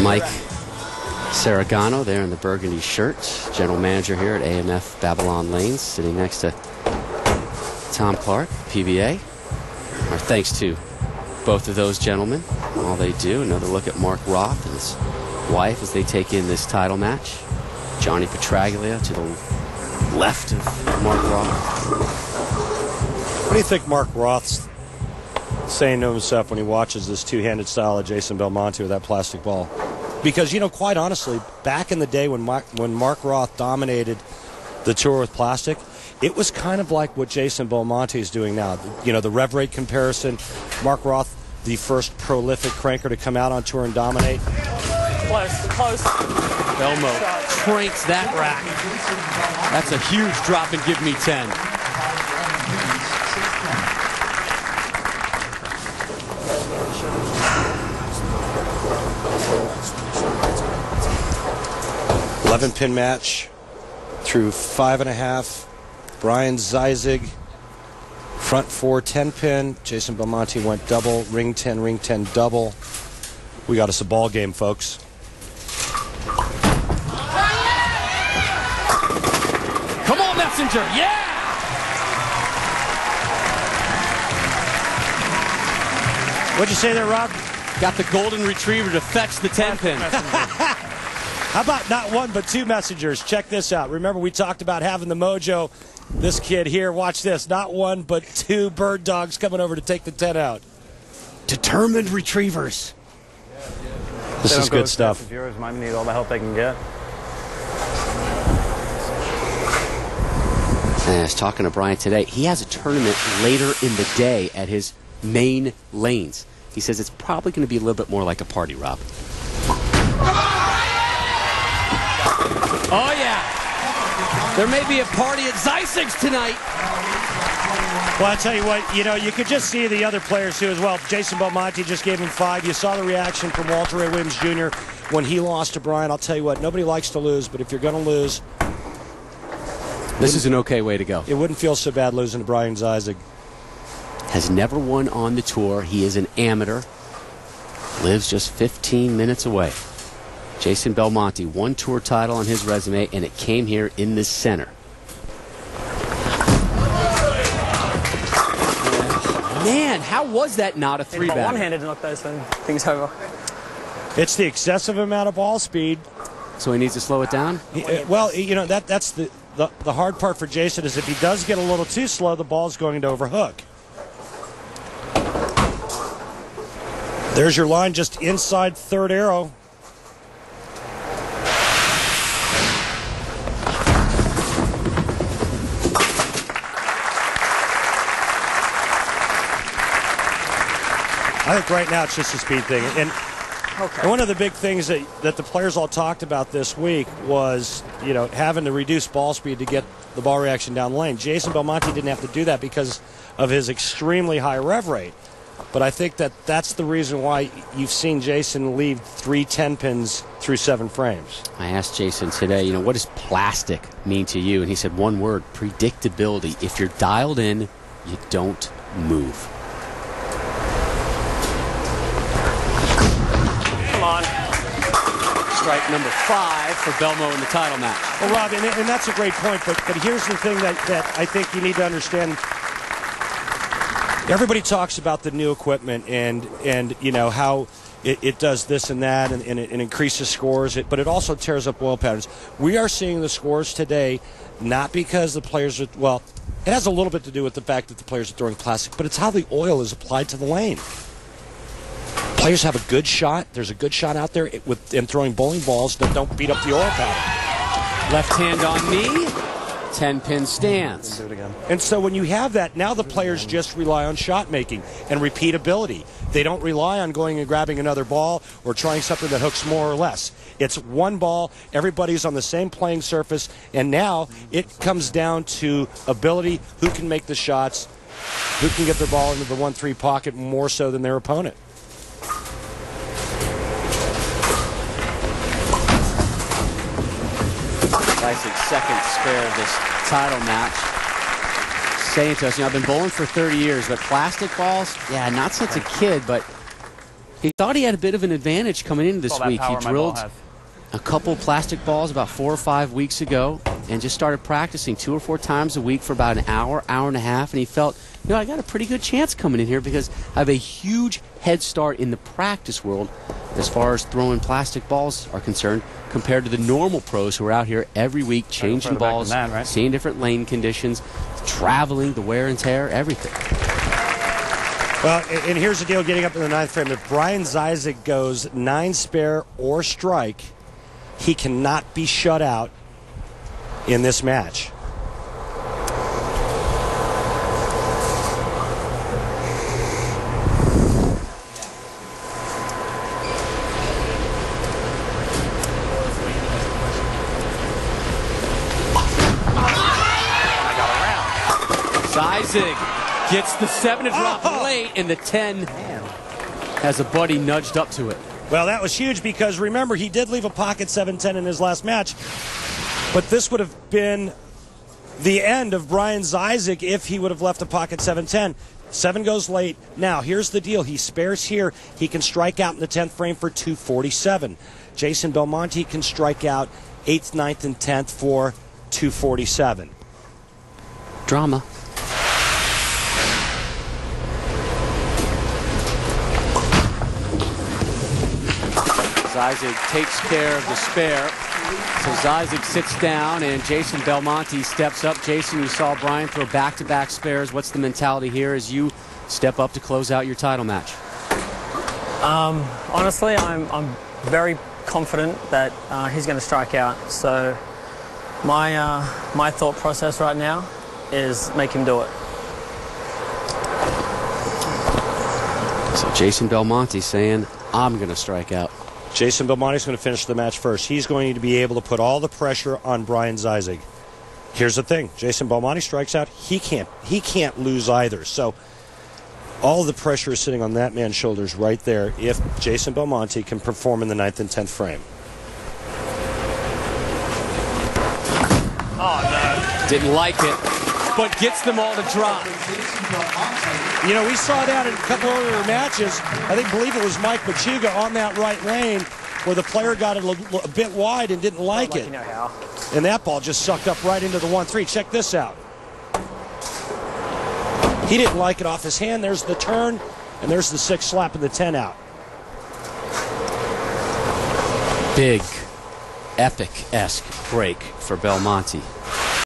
Mike Saragano there in the burgundy shirt, general manager here at AMF Babylon Lanes, sitting next to Tom Clark, PBA. Our thanks to both of those gentlemen, all they do. Another look at Mark Roth and his wife as they take in this title match. Johnny Petraglia to the left of Mark Roth. What do you think Mark Roth's saying to himself when he watches this two-handed style of Jason Belmonte with that plastic ball? Because, you know, quite honestly, back in the day when Mark Roth dominated the tour with plastic, it was kind of like what Jason Belmonte is doing now. You know, the rev rate comparison, Mark Roth, the first prolific cranker to come out on tour and dominate. Close. Belmo cranks that rack. That's a huge drop and give me 10. Pin match through 5.5. Brian Zeisig, front 4, 10-pin. Jason Belmonte went double, ring 10, double. We got us a ball game, folks. Come on, Messenger, yeah! What'd you say there, Rob? Got the golden retriever to fetch the 10-pin. How about not one but two messengers? Check this out. Remember, we talked about having the mojo. This kid here, watch this. Not one but two bird dogs coming over to take the 10 out. Determined retrievers. This is good stuff. Viewers might need all the help they can get. And I was talking to Brian today. He has a tournament later in the day at his main lanes. He says it's probably going to be a little bit more like a party, Rob. Oh, yeah. There may be a party at Zeisig's tonight. Well, I'll tell you what, you know, you could just see the other players, too, as well. Jason Belmonte just gave him 5. You saw the reaction from Walter Ray Williams Jr. when he lost to Brian. I'll tell you what, nobody likes to lose, but if you're going to lose... This is an okay way to go. It wouldn't feel so bad losing to Brian Zeisig. Has never won on the tour. He is an amateur. Lives just 15 minutes away. Jason Belmonte, one tour title on his resume, and it came here in the center. Man, how was that not a 3-bagger? One-handed to knock those things over. It's the excessive amount of ball speed. So he needs to slow it down? Well, you know, that's the hard part for Jason is if he does get a little too slow, the ball's going to overhook. There's your line just inside third arrow. I think right now it's just a speed thing. And one of the big things that the players all talked about this week was, you know, having to reduce ball speed to get the ball reaction down the lane. Jason Belmonte didn't have to do that because of his extremely high rev rate. But I think that's the reason why you've seen Jason leave 3 10-pins through 7 frames. I asked Jason today, you know, what does plastic mean to you? And he said one word, predictability. If you're dialed in, you don't move. Come on. Strike number 5 for Belmo in the title match. Well, Rob, and that's a great point, but here's the thing that I think you need to understand. Everybody talks about the new equipment and you know how it does this and that and it increases scores, but it also tears up oil patterns. We are seeing the scores today not because the players are, well, it has a little bit to do with the fact that the players are throwing plastic, but it's how the oil is applied to the lane. Players have a good shot. There's a good shot out there in throwing bowling balls that don't beat up the oil pattern. Left hand on knee. 10-pin stance. Do it again. And so when you have that, now the players just rely on shot making and repeatability. They don't rely on going and grabbing another ball or trying something that hooks more or less. It's one ball, everybody's on the same playing surface, and now it comes down to ability, who can make the shots, who can get their ball into the 1-3 pocket more so than their opponent. Zeisig's second spare of this title match. Saying to us, you know, I've been bowling for 30 years, but plastic balls, yeah, not since a kid, but He thought he had a bit of an advantage coming into this All that week. He power my ball drilled has. a couple plastic balls about 4 or 5 weeks ago and just started practicing 2 or 4 times a week for about an hour, hour and a half, and he felt, I got a pretty good chance coming in here because I have a huge head start in the practice world as far as throwing plastic balls are concerned compared to the normal pros who are out here every week changing further back balls, than that, right? seeing different lane conditions, traveling, the wear and tear, everything. Well, and here's the deal getting up in the ninth frame. If Brian Zyzek goes 9 spare or strike, he cannot be shut out in this match. Zyzek gets the 7 to drop late, and the 10 has a buddy nudged up to it. Well, that was huge because, remember, he did leave a pocket 7-10 in his last match. But this would have been the end of Brian Zyzek if he would have left a pocket 7-10. 7 goes late. Now, here's the deal. He spares here. He can strike out in the 10th frame for 247. Jason Belmonte can strike out 8th, 9th, and 10th for 247. Drama. Zyzek takes care of the spare. So Zyzek sits down and Jason Belmonte steps up. Jason, you saw Brian throw back-to-back spares. What's the mentality here as you step up to close out your title match? Honestly, I'm very confident that he's going to strike out. So my thought process right now is make him do it. So Jason Belmonte saying, I'm going to strike out. Jason Belmonte's going to finish the match first. He's going to be able to put all the pressure on Brian Zyzek. Here's the thing. Jason Belmonte strikes out. He can't lose either. So all the pressure is sitting on that man's shoulders right there if Jason Belmonte can perform in the 9th and 10th frame. Oh, no. Didn't like it, but gets them all to drop. You know, we saw that in a couple earlier matches. I believe it was Mike Machuga on that right lane where the player got it a bit wide and didn't like it. You know how. And that ball just sucked up right into the 1-3. Check this out. He didn't like it off his hand. There's the turn, and there's the 6 slap and the 10 out. Big, epic-esque break for Belmonte.